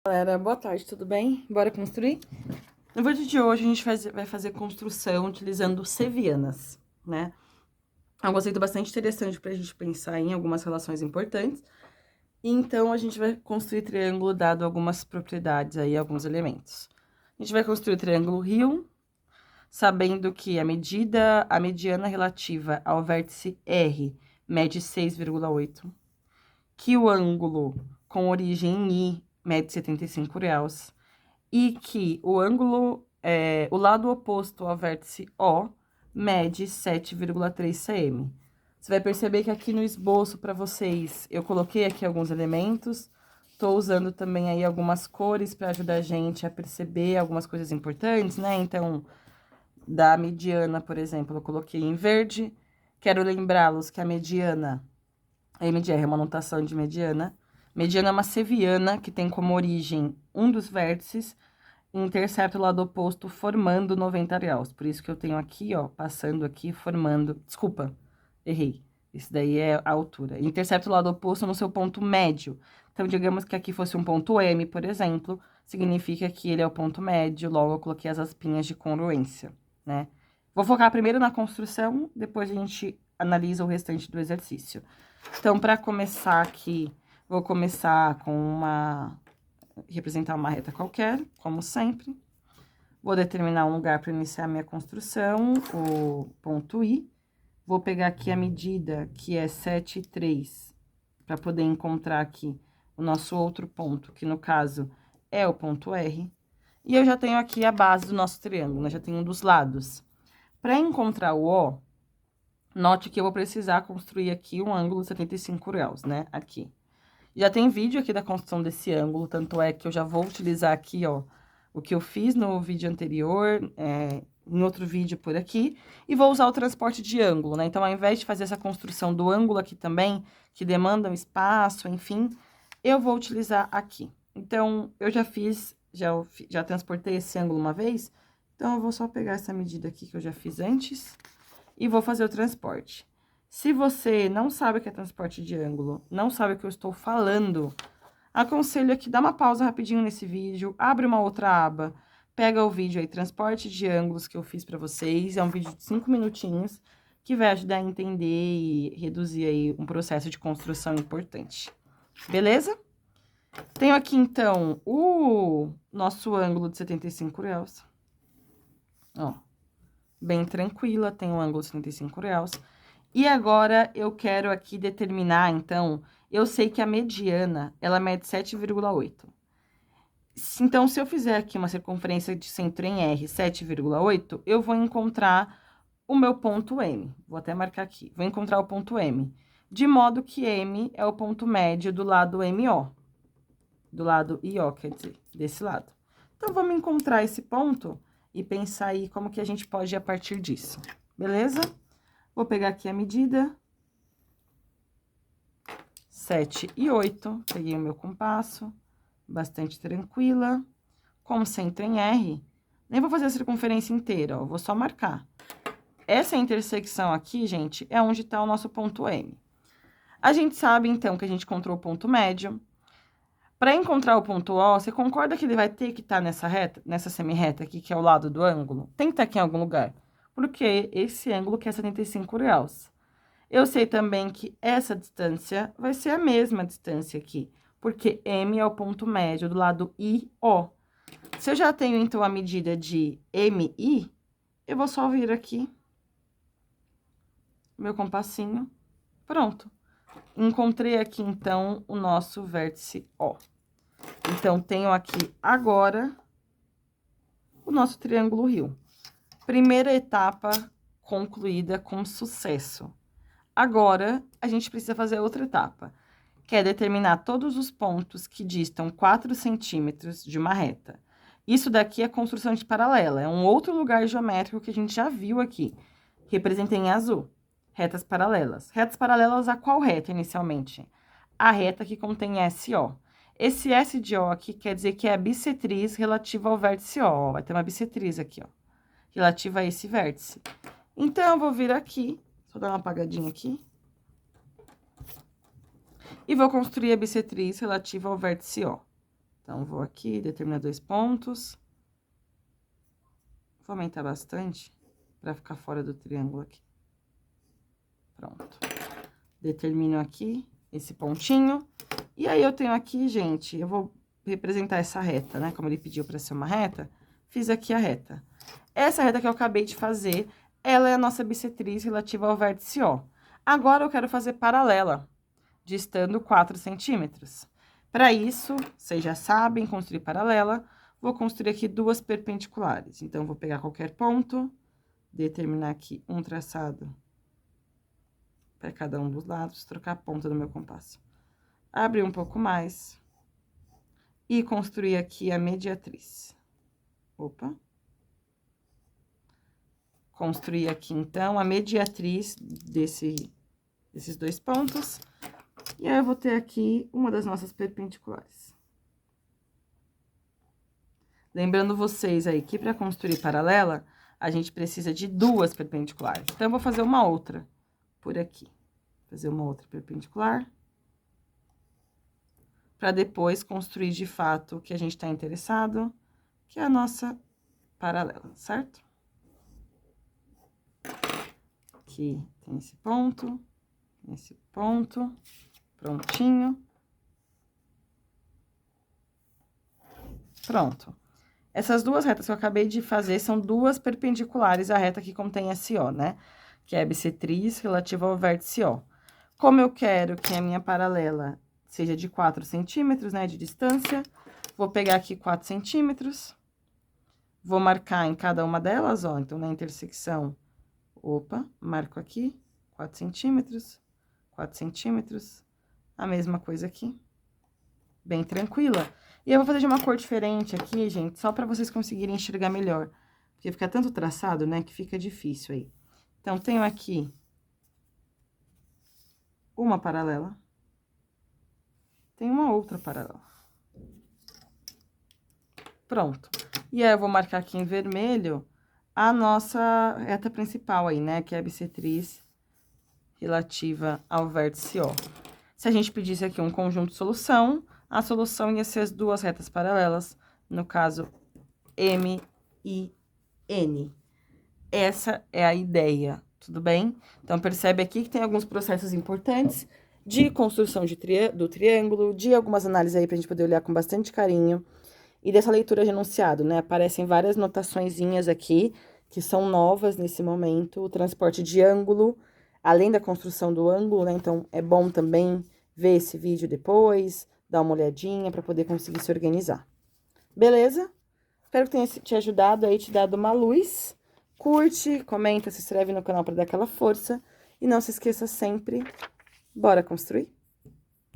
Galera, boa tarde, tudo bem? Bora construir? No vídeo de hoje a gente vai fazer construção utilizando sevianas, né? É um conceito bastante interessante pra gente pensar em algumas relações importantes. Então, a gente vai construir triângulo dado algumas propriedades aí, alguns elementos. A gente vai construir o triângulo rio, sabendo que a mediana relativa ao vértice R mede 6,8, que o ângulo com origem em I mede 75 graus, e que o lado oposto ao vértice O mede 7,3 cm. Você vai perceber que aqui no esboço para vocês, eu coloquei aqui alguns elementos, tô usando também aí algumas cores para ajudar a gente a perceber algumas coisas importantes, né? Então, da mediana, por exemplo, eu coloquei em verde. Quero lembrá-los que a MDR é uma notação de mediana. Mediana é uma seviana que tem como origem um dos vértices e intercepta o lado oposto formando 90 graus. Por isso que eu tenho aqui, ó, passando aqui, formando... Desculpa, errei. Isso daí é a altura. Intercepta o lado oposto no seu ponto médio. Então, digamos que aqui fosse um ponto M, por exemplo, significa que ele é o ponto médio, logo eu coloquei as aspinhas de congruência, né? Vou focar primeiro na construção, depois a gente analisa o restante do exercício. Então, para começar aqui, vou começar com representar uma reta qualquer, como sempre. Vou determinar um lugar para iniciar a minha construção, o ponto I. Vou pegar aqui a medida, que é 7,3, para poder encontrar aqui o nosso outro ponto, que no caso é o ponto R. E eu já tenho aqui a base do nosso triângulo, né? Já tenho um dos lados. Para encontrar o O, note que eu vou precisar construir aqui um ângulo de 75 graus, né? Aqui. Já tem vídeo aqui da construção desse ângulo, tanto é que eu já vou utilizar aqui, ó, o que eu fiz no vídeo anterior, em outro vídeo por aqui, e vou usar o transporte de ângulo, né? Então, ao invés de fazer essa construção do ângulo aqui também, que demanda um espaço, enfim, eu vou utilizar aqui. Então, eu já transportei esse ângulo uma vez, então, eu vou só pegar essa medida aqui que eu já fiz antes e vou fazer o transporte. Se você não sabe o que é transporte de ângulo, não sabe o que eu estou falando, aconselho aqui, dá uma pausa rapidinho nesse vídeo, abre uma outra aba, pega o vídeo aí, transporte de ângulos que eu fiz pra vocês, é um vídeo de 5 minutinhos, que vai ajudar a entender e reduzir aí um processo de construção importante. Beleza? Tenho aqui, então, o nosso ângulo de 75 graus. Ó, bem tranquila, tem um ângulo de 75 graus. E agora, eu quero aqui determinar, então, eu sei que a mediana, ela mede 7,8. Então, se eu fizer aqui uma circunferência de centro em R, 7,8, eu vou encontrar o meu ponto M. Vou até marcar aqui. Vou encontrar o ponto M. De modo que M é o ponto médio do lado MO. Do lado IO, quer dizer, desse lado. Então, vamos encontrar esse ponto e pensar aí como que a gente pode ir a partir disso. Beleza? Vou pegar aqui a medida. 7,8. Peguei o meu compasso. Bastante tranquila. Com centro em R. Nem vou fazer a circunferência inteira, ó. Vou só marcar. Essa intersecção aqui, gente, é onde tá o nosso ponto M. A gente sabe, então, que a gente encontrou o ponto médio. Para encontrar o ponto O, você concorda que ele vai ter que estar nessa reta, nessa semi-reta aqui, que é o lado do ângulo? Tem que estar aqui em algum lugar. Porque esse ângulo que é 75 graus. Eu sei também que essa distância vai ser a mesma distância aqui, porque M é o ponto médio do lado IO. Se eu já tenho, então, a medida de MI, eu vou só vir aqui, meu compassinho, pronto. Encontrei aqui, então, o nosso vértice O. Então, tenho aqui agora o nosso triângulo rio. Primeira etapa concluída com sucesso. Agora, a gente precisa fazer outra etapa, que é determinar todos os pontos que distam 4 centímetros de uma reta. Isso daqui é construção de paralela, é um outro lugar geométrico que a gente já viu aqui. Representei em azul. Retas paralelas. Retas paralelas a qual reta, inicialmente? A reta que contém SO. Esse S de O aqui quer dizer que é a bissetriz relativa ao vértice O. Vai ter uma bissetriz aqui, ó, relativa a esse vértice. Então, eu vou vir aqui, só dar uma apagadinha aqui. E vou construir a bissetriz relativa ao vértice O, Então, vou aqui, determinar 2 pontos. Vou aumentar bastante para ficar fora do triângulo aqui. Pronto. Determino aqui esse pontinho. E aí, eu tenho aqui, gente, eu vou representar essa reta, né? Como ele pediu para ser uma reta, fiz aqui a reta. Essa reta que eu acabei de fazer, ela é a nossa bissetriz relativa ao vértice O. Agora, eu quero fazer paralela, distando 4 centímetros. Para isso, vocês já sabem, construir paralela, vou construir aqui 2 perpendiculares. Então, vou pegar qualquer ponto, determinar aqui um traçado para cada um dos lados, trocar a ponta do meu compasso. Abrir um pouco mais e construir aqui a mediatriz. Opa! Construir aqui, então, a mediatriz desses 2 pontos. E aí, eu vou ter aqui uma das nossas perpendiculares. Lembrando vocês aí que para construir paralela, a gente precisa de 2 perpendiculares. Então, eu vou fazer uma outra por aqui. Fazer uma outra perpendicular. Para depois construir de fato o que a gente está interessado, que é a nossa paralela, certo? Aqui tem esse ponto, prontinho. Pronto. Essas 2 retas que eu acabei de fazer são 2 perpendiculares à reta que contém esse O, né? Que é a bissetriz relativa ao vértice O. Como eu quero que a minha paralela seja de 4 centímetros, né, de distância, vou pegar aqui 4 centímetros, vou marcar em cada uma delas, ó, então, na intersecção, opa, marco aqui, 4 centímetros, 4 centímetros, a mesma coisa aqui, bem tranquila. E eu vou fazer de uma cor diferente aqui, gente, só pra vocês conseguirem enxergar melhor, porque fica tanto traçado, né, que fica difícil aí. Então, tenho aqui uma paralela, tem uma outra paralela. Pronto. E aí, eu vou marcar aqui em vermelho a nossa reta principal aí, né? Que é a bissetriz relativa ao vértice O. Se a gente pedisse aqui um conjunto de solução, a solução ia ser as 2 retas paralelas, no caso, M e N. Essa é a ideia, tudo bem? Então, percebe aqui que tem alguns processos importantes de construção do triângulo, de algumas análises aí pra gente poder olhar com bastante carinho. E dessa leitura de enunciado, né? Aparecem várias notaçõezinhas aqui, que são novas nesse momento. O transporte de ângulo, além da construção do ângulo, né? Então, é bom também ver esse vídeo depois, dar uma olhadinha para poder conseguir se organizar. Beleza? Espero que tenha te ajudado aí, te dado uma luz. Curte, comenta, se inscreve no canal para dar aquela força. E não se esqueça sempre, bora construir?